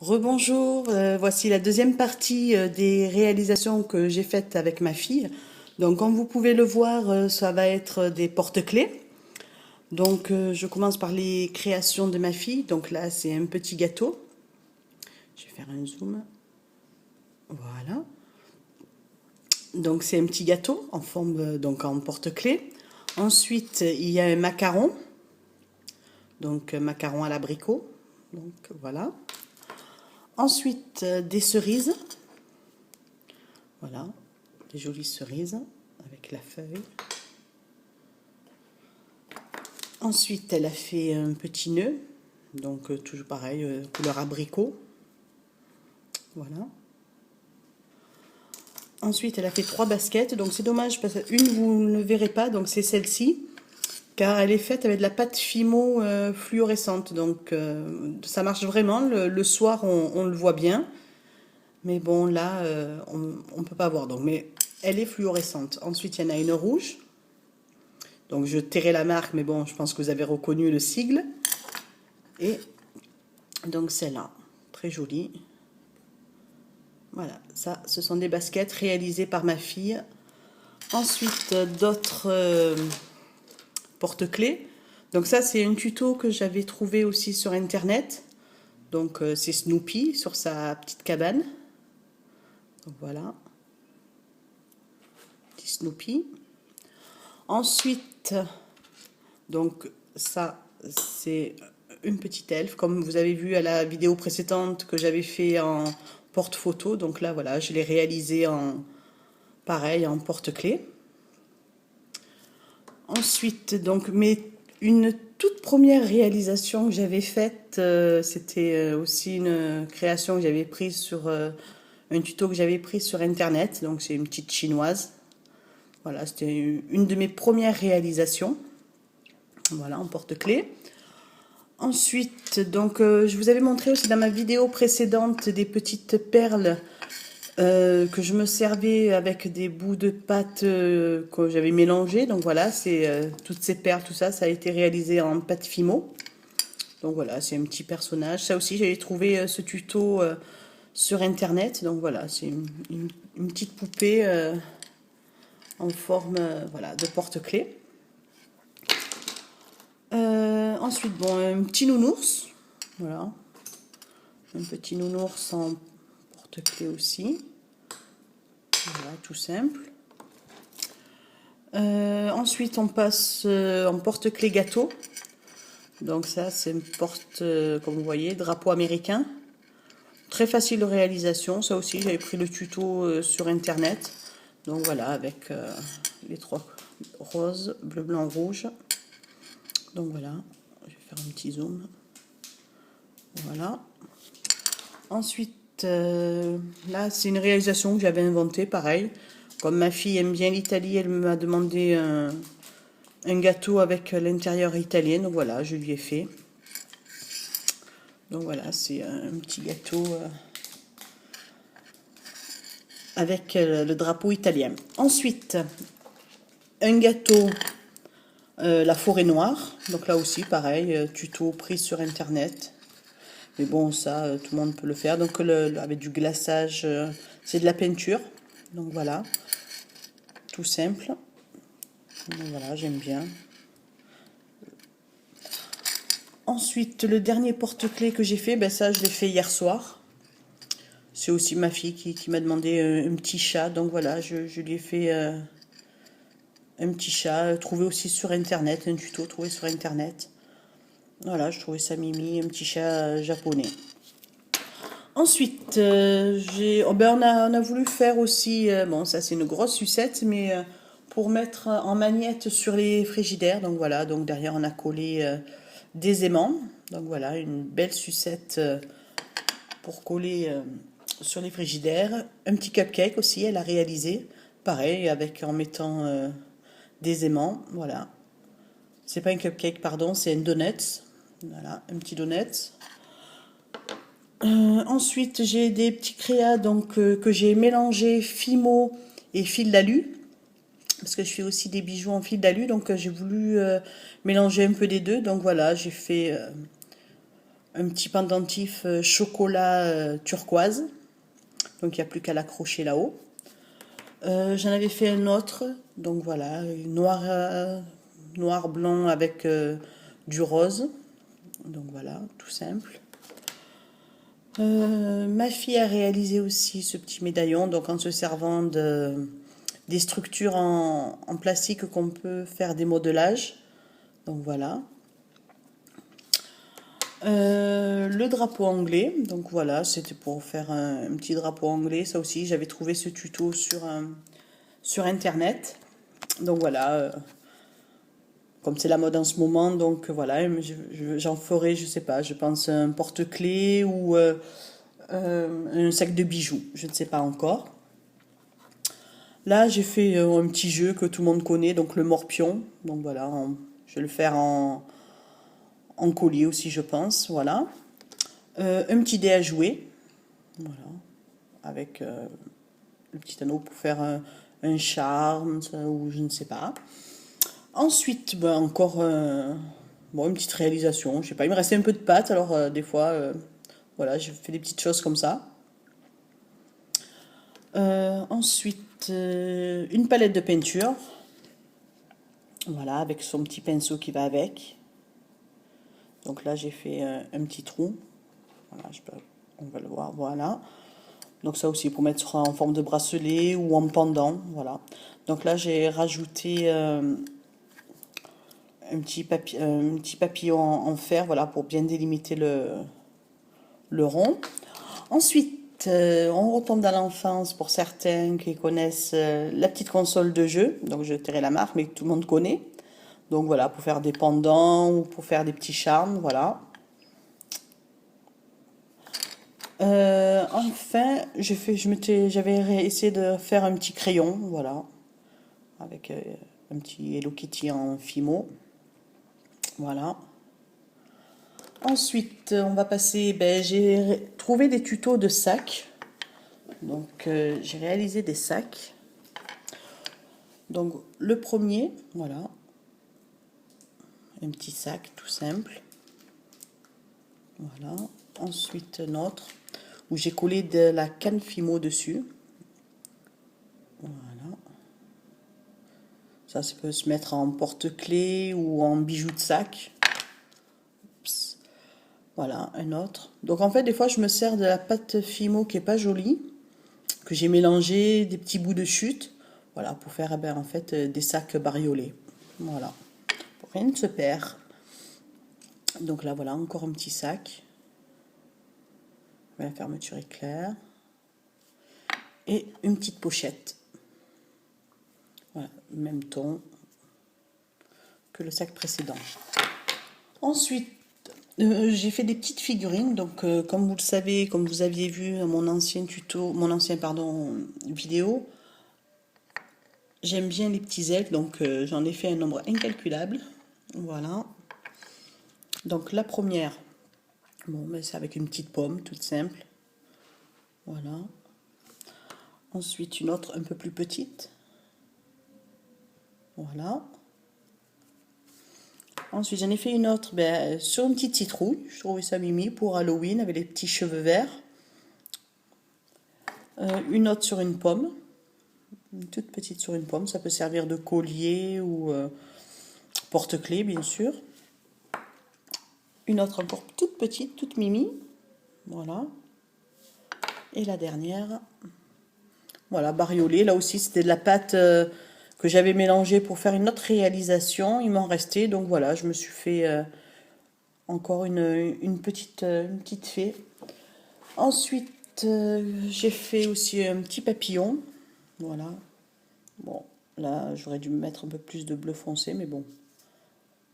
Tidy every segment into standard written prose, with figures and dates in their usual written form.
Rebonjour, voici la deuxième partie des réalisations que j'ai faites avec ma fille. Donc comme vous pouvez le voir, ça va être des porte-clés. Donc je commence par les créations de ma fille. Donc là c'est un petit gâteau. Je vais faire un zoom. Voilà. Donc c'est un petit gâteau en forme donc en porte-clés. Ensuite il y a un macaron. Donc macaron à l'abricot. Donc voilà. Ensuite des cerises. Voilà, des jolies cerises avec la feuille. Ensuite, elle a fait un petit nœud, donc toujours pareil, couleur abricot. Voilà. Ensuite, elle a fait 3 baskets, donc c'est dommage parce qu'une vous ne le verrez pas, donc c'est celle-ci, car elle est faite avec de la pâte Fimo fluorescente, donc ça marche vraiment. Le soir, on le voit bien, mais bon là, on ne peut pas voir. Donc, mais elle est fluorescente. Ensuite, il y en a une rouge. Donc je tairai la marque, mais bon, je pense que vous avez reconnu le sigle. Et donc celle-là, très jolie. Voilà, ça, ce sont des baskets réalisées par ma fille. Ensuite, d'autres porte-clés. Donc ça, c'est un tuto que j'avais trouvé aussi sur Internet. Donc c'est Snoopy sur sa petite cabane. Donc voilà, petit Snoopy. Ensuite, donc ça, c'est une petite elfe, comme vous avez vu à la vidéo précédente que j'avais fait en porte-photo. Donc là, voilà, je l'ai réalisé en pareil, en porte-clés. Ensuite, donc, une toute première réalisation que j'avais faite, c'était aussi une création que j'avais prise sur un tuto que j'avais pris sur Internet. Donc, c'est une petite chinoise. Voilà, c'était une de mes premières réalisations. Voilà, en porte-clés. Ensuite, donc, je vous avais montré aussi dans ma vidéo précédente des petites perles que je me servais avec des bouts de pâte que j'avais mélangé. Donc voilà, c'est toutes ces perles, tout ça, ça a été réalisé en pâte Fimo. Donc voilà, c'est un petit personnage. Ça aussi, j'avais trouvé ce tuto sur Internet. Donc voilà, c'est une petite poupée en forme voilà, de porte-clés. Ensuite, bon, un petit nounours. Voilà. Un petit nounours en porte-clés aussi. Voilà, tout simple. Ensuite, on passe en porte-clés gâteau. Donc ça, c'est une porte, comme vous voyez, drapeau américain. Très facile de réalisation. Ça aussi, j'avais pris le tuto sur Internet. Donc voilà, avec les 3 roses, bleu, blanc, rouge. Donc voilà, je vais faire un petit zoom. Voilà. Ensuite, là, c'est une réalisation que j'avais inventée, pareil. Comme ma fille aime bien l'Italie, elle m'a demandé un gâteau avec l'intérieur italien. Donc voilà, je lui ai fait. Donc voilà, c'est un petit gâteau avec le drapeau italien. Ensuite, un gâteau, la forêt noire. Donc là aussi, pareil, tuto pris sur Internet. Mais bon, ça, tout le monde peut le faire. Donc avec du glaçage, c'est de la peinture. Donc voilà, tout simple. Donc voilà, j'aime bien. Ensuite, le dernier porte-clés que j'ai fait, ben ça, je l'ai fait hier soir. C'est aussi ma fille qui m'a demandé un petit chat. Donc voilà, je lui ai fait un petit chat, trouvé aussi sur Internet, un tuto trouvé sur Internet. Voilà, je trouvais ça mimi, un petit chat japonais. Ensuite, on a voulu faire aussi, bon ça c'est une grosse sucette, mais pour mettre en magnette sur les frigidaires. Donc voilà, donc derrière on a collé des aimants. Donc voilà, une belle sucette pour coller sur les frigidaires. Un petit cupcake aussi, elle a réalisé. Pareil, en mettant des aimants. Voilà. C'est pas un cupcake, pardon, c'est un donut. Voilà, un petit donut. Ensuite, j'ai des petits créas donc, que j'ai mélangé Fimo et fil d'alu. Parce que je fais aussi des bijoux en fil d'alu. Donc, j'ai voulu mélanger un peu des deux. Donc, voilà, j'ai fait un petit pendentif chocolat turquoise. Donc il n'y a plus qu'à l'accrocher là-haut. J'en avais fait un autre, donc voilà, noir blanc avec du rose. Donc voilà, tout simple. Ma fille a réalisé aussi ce petit médaillon, donc en se servant des structures en plastique qu'on peut faire des modelages. Donc voilà. Le drapeau anglais, donc voilà, c'était pour faire un petit drapeau anglais. Ça aussi, j'avais trouvé ce tuto sur internet. Donc voilà, comme c'est la mode en ce moment, donc voilà, j'en ferai, je sais pas, je pense un porte-clés ou un sac de bijoux, je ne sais pas encore. Là, j'ai fait un petit jeu que tout le monde connaît, donc le morpion. Donc voilà, je vais le faire en collier aussi, je pense, voilà. Un petit dé à jouer, voilà, avec le petit anneau pour faire un charme, ou je ne sais pas. Ensuite, ben, encore bon, une petite réalisation. Je sais pas, il me restait un peu de pâte, alors des fois, voilà, je fais des petites choses comme ça. Ensuite, une palette de peinture. Voilà, avec son petit pinceau qui va avec. Donc là, j'ai fait un petit trou. Voilà, on va le voir, voilà. Donc ça aussi pour mettre en forme de bracelet ou en pendant, voilà. Donc là, j'ai rajouté un petit papillon en fer, voilà, pour bien délimiter le rond. Ensuite, on retombe dans l'enfance pour certains qui connaissent la petite console de jeu. Donc je tairai la marque, mais que tout le monde connaît. Donc voilà, pour faire des pendants ou pour faire des petits charmes, voilà. Enfin, j'avais essayé de faire un petit crayon, voilà, avec un petit Hello Kitty en Fimo, voilà. Ensuite, on va passer, ben, j'ai trouvé des tutos de sacs, donc j'ai réalisé des sacs. Donc le premier, voilà, un petit sac tout simple, voilà. Ensuite un autre où j'ai collé de la canne Fimo dessus. Voilà. Ça peut se mettre en porte-clés ou en bijoux de sac. Oups. Voilà, un autre. Donc en fait, des fois, je me sers de la pâte Fimo qui est pas jolie, que j'ai mélangé des petits bouts de chute. Voilà, pour faire eh ben, en fait des sacs bariolés. Voilà. Rien ne se perd. Donc là, voilà, encore un petit sac. La fermeture est claire. Et une petite pochette. Voilà, même ton que le sac précédent. Ensuite, j'ai fait des petites figurines. Donc, comme vous le savez, comme vous aviez vu à mon ancien vidéo, j'aime bien les petits elfes. Donc, j'en ai fait un nombre incalculable. Voilà. Donc, la première, bon, ben, c'est avec une petite pomme, toute simple. Voilà. Ensuite, une autre un peu plus petite. Voilà. Ensuite, j'en ai fait une autre ben, sur une petite citrouille. Je trouvais ça mimi pour Halloween avec les petits cheveux verts. Une autre sur une pomme. Une toute petite sur une pomme. Ça peut servir de collier ou porte-clés, bien sûr. Une autre encore toute petite, toute mimi. Voilà. Et la dernière, voilà, bariolée. Là aussi, c'était de la pâte que j'avais mélangée pour faire une autre réalisation. Il m'en restait. Donc voilà, je me suis fait encore une petite fée. Ensuite, j'ai fait aussi un petit papillon. Voilà. Bon, là, j'aurais dû me mettre un peu plus de bleu foncé, mais bon.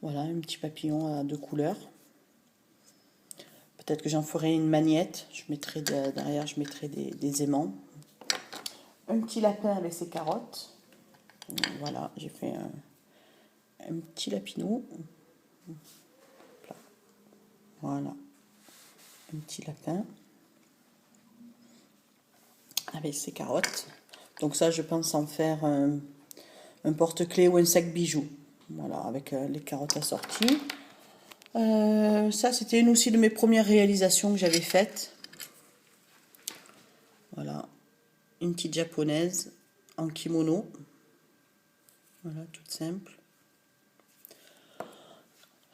Voilà, un petit papillon à deux couleurs. Peut-être que j'en ferai une magnette. Je mettrai derrière, je mettrai des aimants. Un petit lapin avec ses carottes. Voilà, j'ai fait un petit lapinou. Voilà, un petit lapin avec ses carottes. Donc ça, je pense en faire un porte-clés ou un sac bijoux. Voilà, avec les carottes assorties. Ça, c'était une aussi de mes premières réalisations que j'avais faites. Voilà, une petite japonaise en kimono. Voilà, toute simple.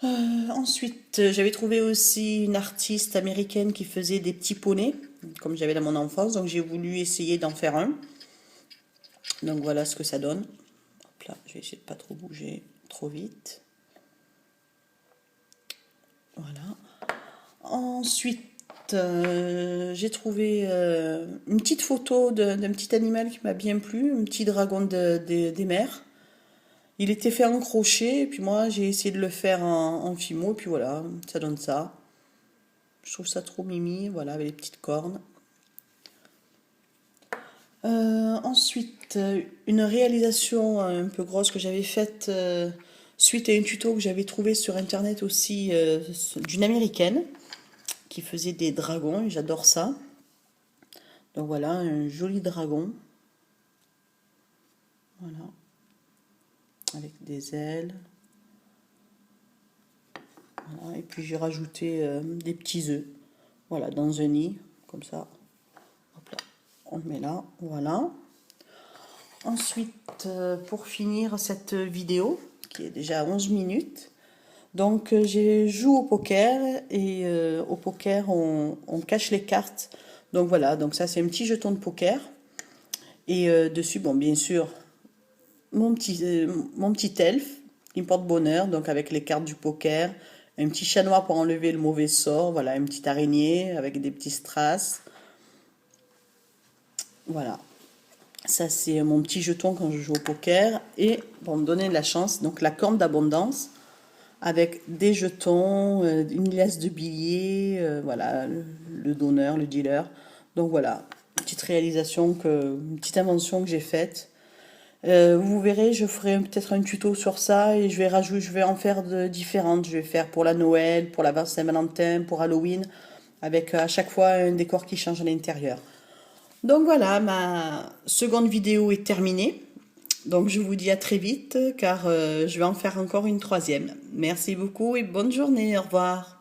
Ensuite, j'avais trouvé aussi une artiste américaine qui faisait des petits poneys, comme j'avais dans mon enfance, donc j'ai voulu essayer d'en faire un. Donc voilà ce que ça donne. Hop là, je vais essayer de pas trop bouger trop vite. Voilà. Ensuite, j'ai trouvé une petite photo d'un petit animal qui m'a bien plu, un petit dragon des mers. Il était fait en crochet, et puis moi j'ai essayé de le faire en fimo, et puis voilà, ça donne ça. Je trouve ça trop mimi, voilà, avec les petites cornes. Ensuite, une réalisation un peu grosse que j'avais faite suite à un tuto que j'avais trouvé sur internet aussi d'une américaine qui faisait des dragons, et j'adore ça. Donc voilà, un joli dragon. Voilà, avec des ailes. Voilà, et puis j'ai rajouté des petits œufs. Voilà, dans un nid, comme ça. Hop là, on le met là, voilà. Ensuite, pour finir cette vidéo, qui est déjà à 11 minutes, donc j'ai joué au poker, et au poker, on cache les cartes. Donc voilà, donc ça c'est un petit jeton de poker. Et dessus, bon, bien sûr, mon petit elfe, qui me porte bonheur, donc avec les cartes du poker, un petit chat noir pour enlever le mauvais sort, voilà, une petite araignée avec des petits strass. Voilà. Ça, c'est mon petit jeton quand je joue au poker. Et pour me donner de la chance, donc la corne d'abondance, avec des jetons, une liasse de billets, voilà, le donneur, le dealer. Donc voilà, petite réalisation, une petite invention que j'ai faite. Vous verrez, je ferai peut-être un tuto sur ça, et je vais en faire de différentes. Je vais faire pour la Noël, pour la Saint-Valentin, pour Halloween, avec à chaque fois un décor qui change à l'intérieur. Donc voilà, ma seconde vidéo est terminée. Donc je vous dis à très vite, car je vais en faire encore une troisième. Merci beaucoup et bonne journée, au revoir.